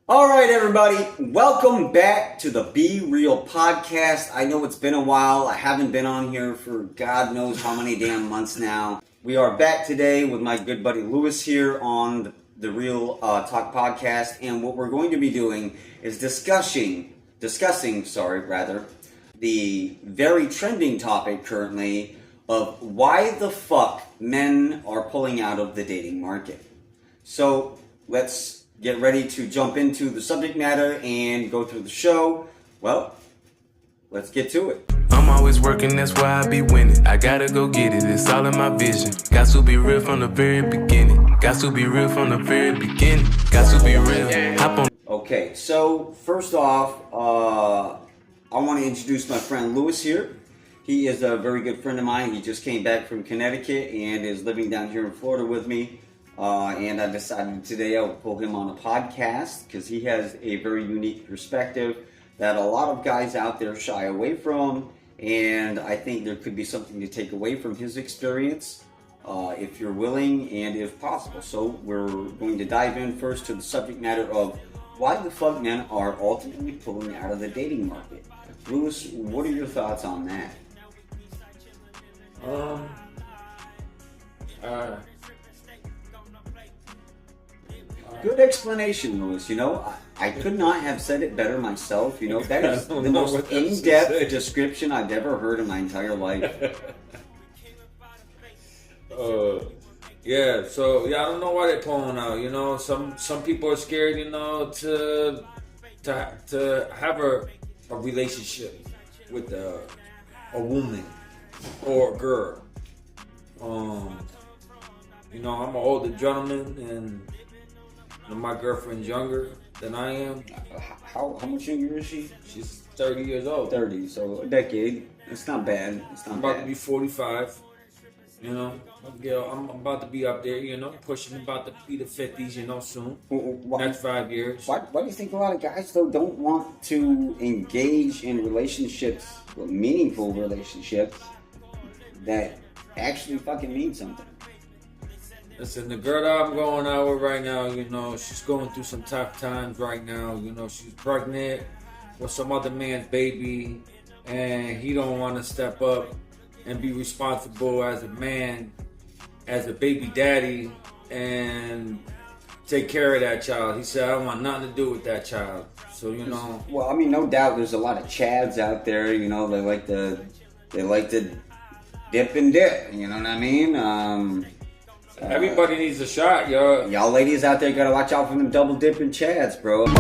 All right, everybody, welcome back to the Be Real podcast. I know it's been a while. I haven't been on here for God knows how many damn months now. We are back today with my good buddy Lewis here on the Real Talk podcast, and what we're going to be doing is discussing, the very trending topic currently of why the fuck men are pulling out of the dating market. So let's get ready to jump into the subject matter and go through the show. Well, let's get to it. I'm always working, that's why I be winning. I gotta go get it, it's all in my vision. Got to be real from the very beginning. Got to be real from the very beginning. Got to be real. Hop on. Okay, so first off, I want to introduce my friend Lewis here. He is a very good friend of mine. He just came back from Connecticut and is living down here in Florida with me. And I decided today I would pull him on a podcast because he has a very unique perspective that a lot of guys out there shy away from. And I think there could be something to take away from his experience if you're willing and if possible. So we're going to dive in first to the subject matter of why the fuck men are ultimately pulling out of the dating market. Lewis, what are your thoughts on that? Good explanation, Lewis. You know, I could not have said it better myself. You know, that is the most in-depth description I've ever heard in my entire life. Yeah, so I don't know why they're pulling out. You know, some people are scared. You know, to have a relationship with a woman or a girl. You know, I'm an older gentleman and my girlfriend's younger than I am. How much younger is she? She's 30 years old. 30, so a decade. It's not bad. It's not I'm bad. about to be 45. You know, I'm about to be up there. You know, pushing about to be the 50s. You know, soon. Next 5 years. Why do you think a lot of guys though don't want to engage in relationships, meaningful relationships that actually fucking mean something? Listen, the girl that I'm going out with right now, you know, she's going through some tough times right now. You know, she's pregnant with some other man's baby, and he don't want to step up and be responsible as a man, as a baby daddy, and take care of that child. He said, I don't want nothing to do with that child. So, you know. Well, I mean, no doubt there's a lot of chads out there, you know, they like to dip and dip, you know what I mean? Everybody needs a shot, yo. Y'all ladies out there gotta watch out for them double dipping chads, bro. I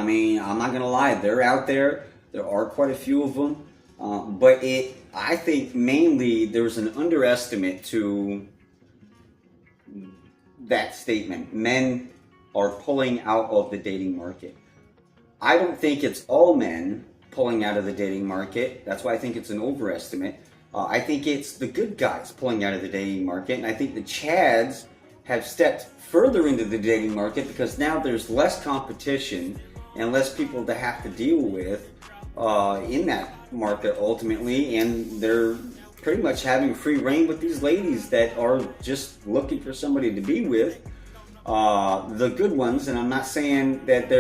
mean, I'm not gonna lie, they're out there. There are quite a few of them. But I think mainly there's an underestimate to that statement. Men are pulling out of the dating market. I don't think it's all men pulling out of the dating market. That's why I think it's an overestimate. I think it's the good guys pulling out of the dating market, and I think the chads have stepped further into the dating market because now there's less competition and less people to have to deal with in that market ultimately, and they're pretty much having free reign with these ladies that are just looking for somebody to be with. The good ones, and I'm not saying that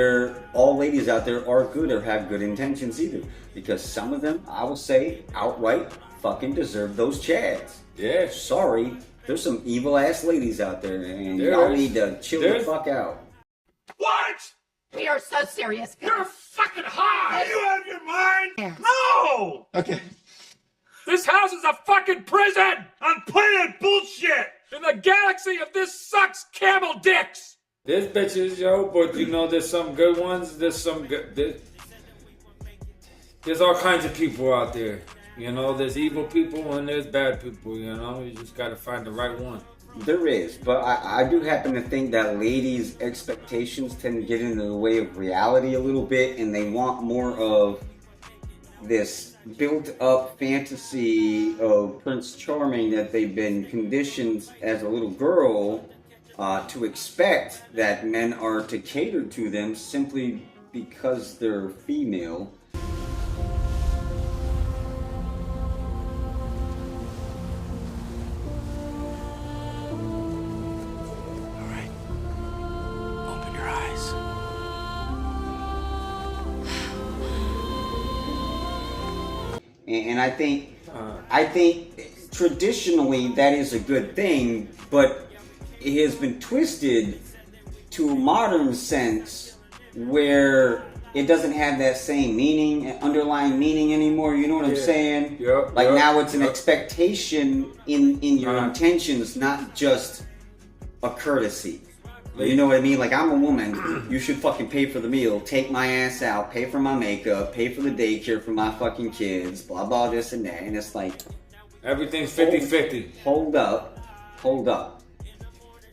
all ladies out there are good or have good intentions either, because some of them, I will say outright, fucking deserve those chads. Yeah. Sorry, there's some evil ass ladies out there, and y'all need to chill the fuck out. What? We are so serious. You're fucking high! Are you out of your mind? Yeah. No! Okay. This house is a fucking prison! I'm playing bullshit! In the galaxy of this sucks camel dicks! There's bitches, yo, but you know, there's some good ones. There's all kinds of people out there. You know, there's evil people and there's bad people, you know. You just gotta find the right one. There is, but I do happen to think that ladies' expectations tend to get into the way of reality a little bit, and they want more of this built-up fantasy of Prince Charming that they've been conditioned as a little girl to expect that men are to cater to them simply because they're female. All right. And I think traditionally that is a good thing, but it has been twisted to a modern sense where it doesn't have that same meaning, underlying meaning anymore. You know what I'm saying? Now it's an expectation in your intentions, not just a courtesy. You know what I mean? Like, I'm a woman, you should fucking pay for the meal, take my ass out, pay for my makeup, pay for the daycare for my fucking kids, blah blah this and that. And it's like, everything's 50-50. Hold up.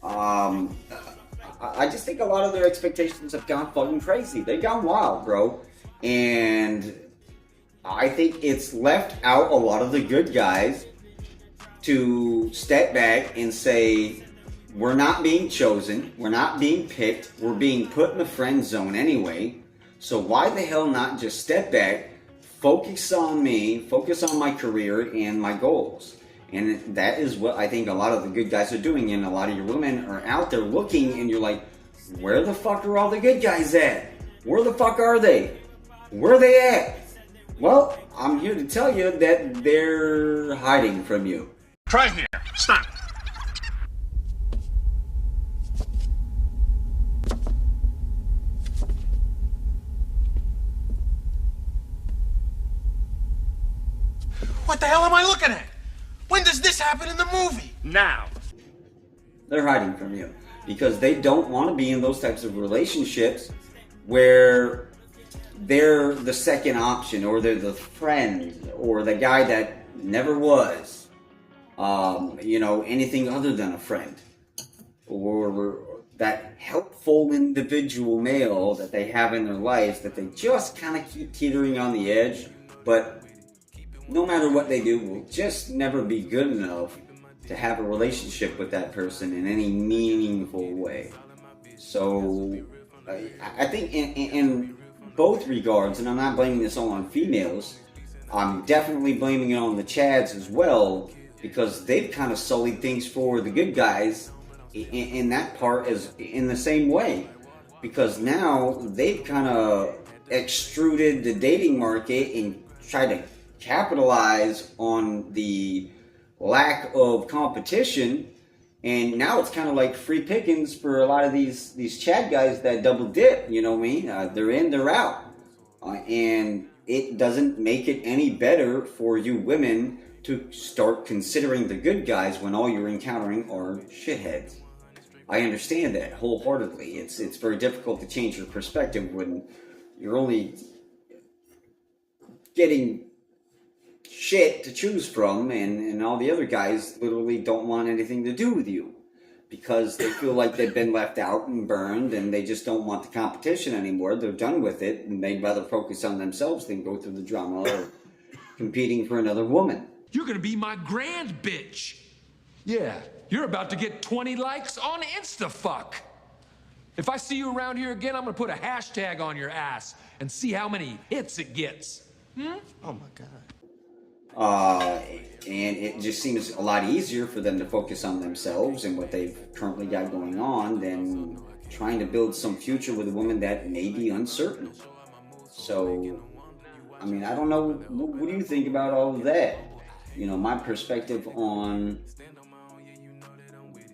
I just think a lot of their expectations have gone fucking crazy. They've gone wild, bro. And I think it's left out a lot of the good guys to step back and say, we're not being chosen, we're not being picked, we're being put in the friend zone anyway. So why the hell not just step back, focus on me, focus on my career and my goals? And that is what I think a lot of the good guys are doing, and a lot of your women are out there looking, and you're like, where the fuck are all the good guys at? Where the fuck are they? Where are they at? Well, I'm here to tell you that they're hiding from you. Try here. Stop. What the hell am I looking at? When does this happen in the movie? Now. They're hiding from you because they don't want to be in those types of relationships where they're the second option, or they're the friend, or the guy that never was, anything other than a friend, or that helpful individual male that they have in their lives that they just kind of keep teetering on the edge, but no matter what they do, will just never be good enough to have a relationship with that person in any meaningful way. So I think in both regards, and I'm not blaming this all on females, I'm definitely blaming it on the Chads as well, because they've kind of sullied things for the good guys in that part as in the same way. Because now they've kind of extruded the dating market and tried to capitalize on the lack of competition, and now it's kind of like free pickings for a lot of these Chad guys that double dip. You know what I mean? They're in, they're out, and it doesn't make it any better for you women to start considering the good guys when all you're encountering are shitheads. I understand that wholeheartedly. It's very difficult to change your perspective when you're only getting shit to choose from, and all the other guys literally don't want anything to do with you because they feel like they've been left out and burned, and they just don't want the competition anymore. They're done with it, and they'd rather focus on themselves than go through the drama of competing for another woman. You're gonna be my grand bitch. Yeah, you're about to get 20 likes on InstaFuck. If I see you around here again, I'm gonna put a hashtag on your ass and see how many hits it gets. Oh my God. And it just seems a lot easier for them to focus on themselves and what they've currently got going on than trying to build some future with a woman that may be uncertain. So, I mean, I don't know, what do you think about all of that? You know, my perspective on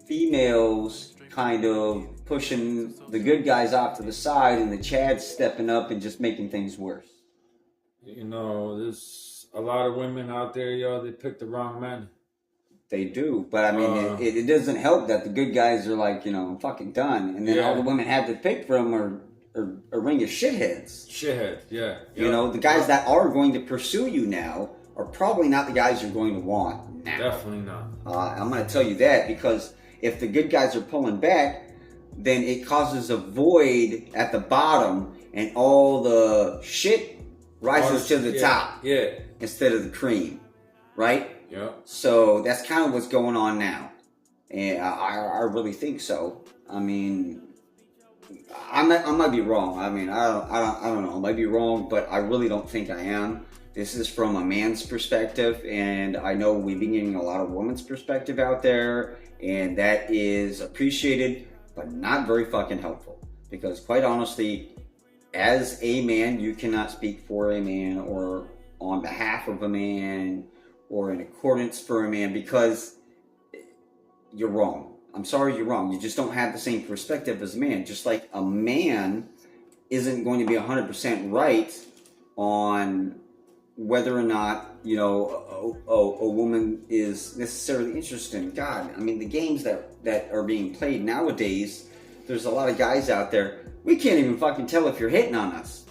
females kind of pushing the good guys off to the side and the Chads stepping up and just making things worse. You know, there's a lot of women out there, they pick the wrong men. They do, but I mean, it doesn't help that the good guys are like, I'm fucking done, and then all the women have to pick from are a ring of shitheads. Shitheads, yeah. You know, the guys that are going to pursue you now are probably not the guys you're going to want now. Definitely not. I'm going to tell you that, because if the good guys are pulling back, then it causes a void at the bottom, and all the shit rises to the top. Yeah. Instead of the cream, right? Yeah. So that's kind of what's going on now, and I really think so. I mean, I might be wrong. I mean, I don't know. I might be wrong, but I really don't think I am. This is from a man's perspective, and I know we've been getting a lot of women's perspective out there, and that is appreciated, but not very fucking helpful. Because quite honestly, as a man, you cannot speak for a man or on behalf of a man or in accordance for a man, because you're wrong. I'm sorry, you're wrong. You just don't have the same perspective as a man. Just like a man isn't going to be 100% right on whether or not, you know, a woman is necessarily interested in God. I mean, the games that are being played nowadays, there's a lot of guys out there, we can't even fucking tell if you're hitting on us.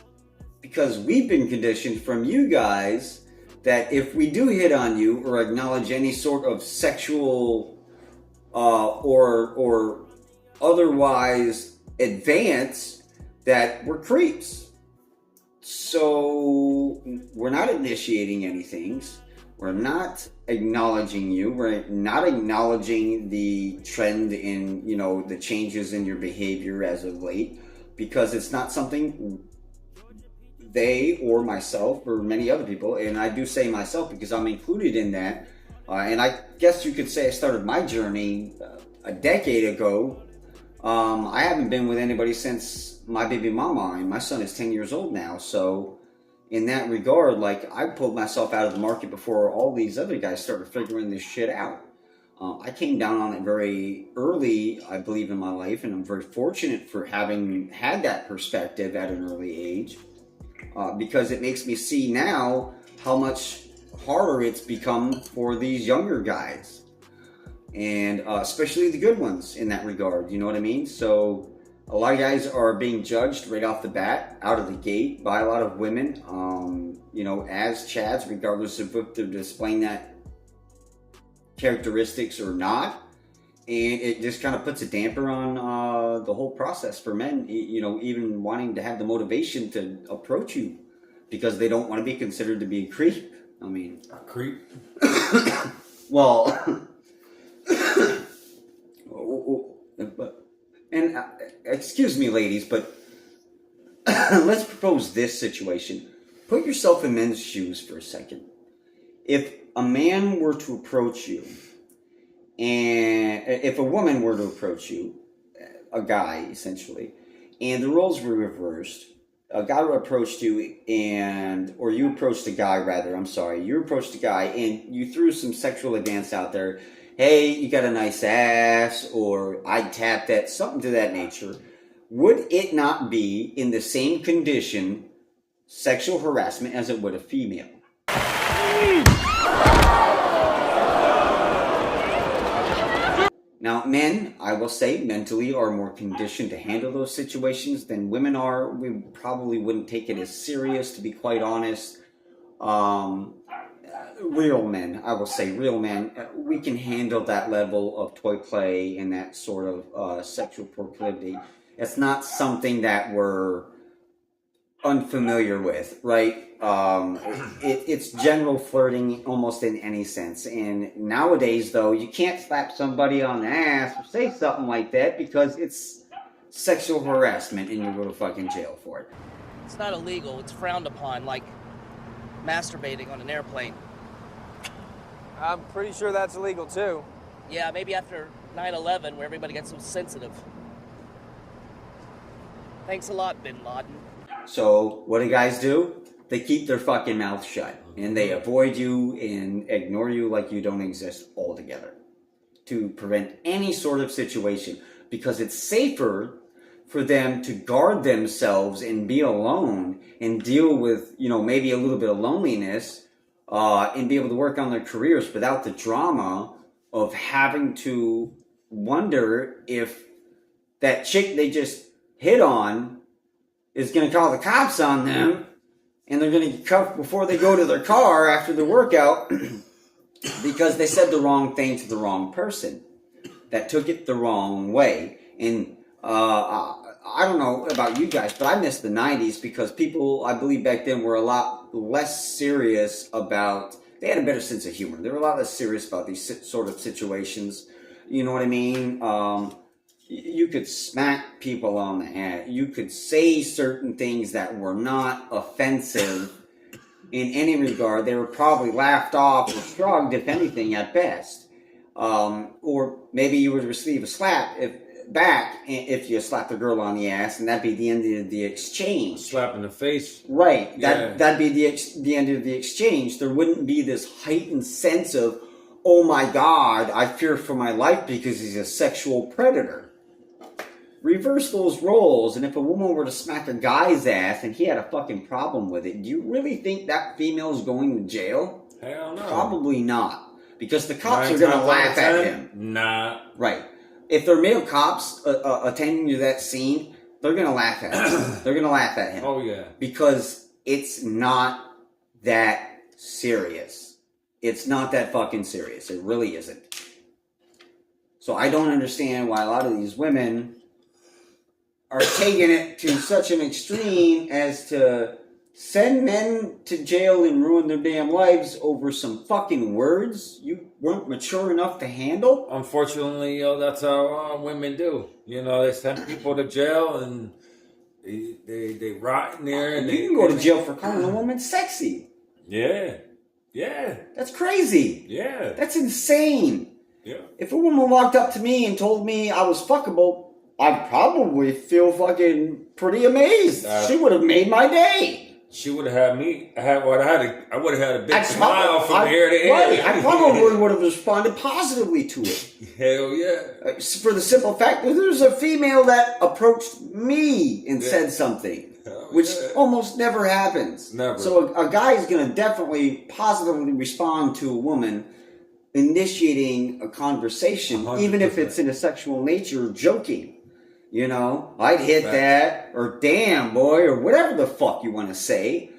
Because we've been conditioned from you guys that if we do hit on you or acknowledge any sort of sexual or otherwise advance, that we're creeps. So we're not initiating anything. We're not acknowledging you. We're not acknowledging the trend in, you know, the changes in your behavior as of late, because it's not something they or myself or many other people, and I do say myself because I'm included in that, and I guess you could say I started my journey a decade ago. I haven't been with anybody since my baby mama, and my son is 10 years old now, so in that regard, like, I pulled myself out of the market before all these other guys started figuring this shit out. I came down on it very early, I believe, in my life, and I'm very fortunate for having had that perspective at an early age. Because it makes me see now how much harder it's become for these younger guys. And especially the good ones in that regard, you know what I mean? So a lot of guys are being judged right off the bat, out of the gate, by a lot of women, you know, as chads, regardless of if they're displaying that characteristics or not. And it just kind of puts a damper on the whole process for men, you know, even wanting to have the motivation to approach you because they don't want to be considered to be a creep. I mean... A creep? Well... and excuse me, ladies, but let's propose this situation. Put yourself in men's shoes for a second. If a man were to approach you, and if a woman were to approach you, a guy essentially, and the roles were reversed, a guy approached you or you approached a guy rather, you approached a guy and you threw some sexual advance out there. Hey, you got a nice ass, or I'd tap that, something to that nature. Would it not be in the same condition sexual harassment as it would a female? Now, men, I will say, mentally are more conditioned to handle those situations than women are. We probably wouldn't take it as serious, to be quite honest. Real men, I will say, real men, we can handle that level of toy play and that sort of sexual proclivity. It's not something that we're unfamiliar with, right? It's general flirting almost in any sense. And nowadays, though, you can't slap somebody on the ass or say something like that because it's sexual harassment and you go to fucking jail for it. It's not illegal. It's frowned upon, like masturbating on an airplane. I'm pretty sure that's illegal, too. Yeah, maybe after 9/11, where everybody gets so sensitive. Thanks a lot, Bin Laden. So, what do guys do? They keep their fucking mouth shut. And they avoid you and ignore you like you don't exist altogether. To prevent any sort of situation. Because it's safer for them to guard themselves and be alone and deal with, you know, maybe a little bit of loneliness and be able to work on their careers without the drama of having to wonder if that chick they just hit on is going to call the cops on them and they're going to get cuffed before they go to their car after the workout because they said the wrong thing to the wrong person that took it the wrong way. And I don't know about you guys, but I miss the 90s because people, I believe back then, were a lot less serious about, they had a better sense of humor. They were a lot less serious about these sort of situations. You know what I mean? You could smack people on the head. You could say certain things that were not offensive in any regard. They were probably laughed off or shrugged, if anything, at best. Or maybe you would receive a slap if back if you slap the girl on the ass, and that'd be the end of the exchange. Slap in the face. Right. That'd be the end of the exchange. There wouldn't be this heightened sense of, oh my God, I fear for my life because he's a sexual predator. Reverse those roles, and if a woman were to smack a guy's ass and he had a fucking problem with it, do you really think that female's going to jail? Hell no. Probably not. Because the cops are going to laugh at him. Nah. Right. If they're male cops attending to that scene, they're going to laugh at him. They're going to laugh at him. Oh, yeah. Because it's not that serious. It's not that fucking serious. It really isn't. So I don't understand why a lot of these women are taking it to such an extreme as to send men to jail and ruin their damn lives over some fucking words you weren't mature enough to handle. Unfortunately, that's how women do. They send people to jail and they rot in there. And you can go to jail for calling a woman sexy. Yeah. Yeah. That's crazy. Yeah. That's insane. Yeah. If a woman walked up to me and told me I was fuckable, I'd probably feel fucking pretty amazed. She would have made my day. She would have had me. I would have had a big smile from ear to ear. Right, I probably would have responded positively to it. Hell yeah. For the simple fact that there's a female that approached me and said something, which almost never happens. Never. So a guy is going to definitely positively respond to a woman initiating a conversation, 100%. even if it's in a sexual nature, joking. I'd hit that, or damn, boy, or whatever the fuck you want to say.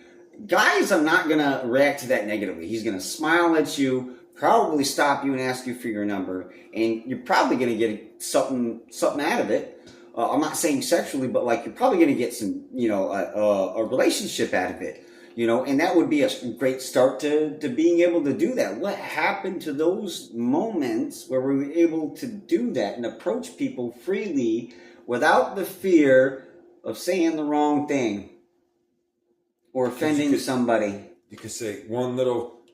Guys are not going to react to that negatively. He's going to smile at you, probably stop you and ask you for your number, and you're probably going to get something out of it. I'm not saying sexually, but like you're probably going to get some, a relationship out of it. And that would be a great start to being able to do that. What happened to those moments where we were able to do that and approach people freely without the fear of saying the wrong thing or offending somebody? You could say one little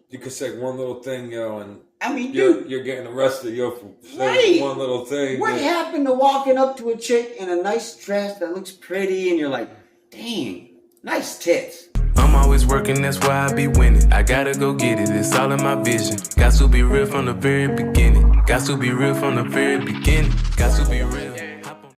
thing, and I mean, you're getting arrested, for saying one little thing. What happened to walking up to a chick in a nice dress that looks pretty and you're like, dang, nice tits? I'm always working, that's why I be winning. I gotta go get it, it's all in my vision. Got to be real from the very beginning. Got to be real from the very beginning. Got to be real.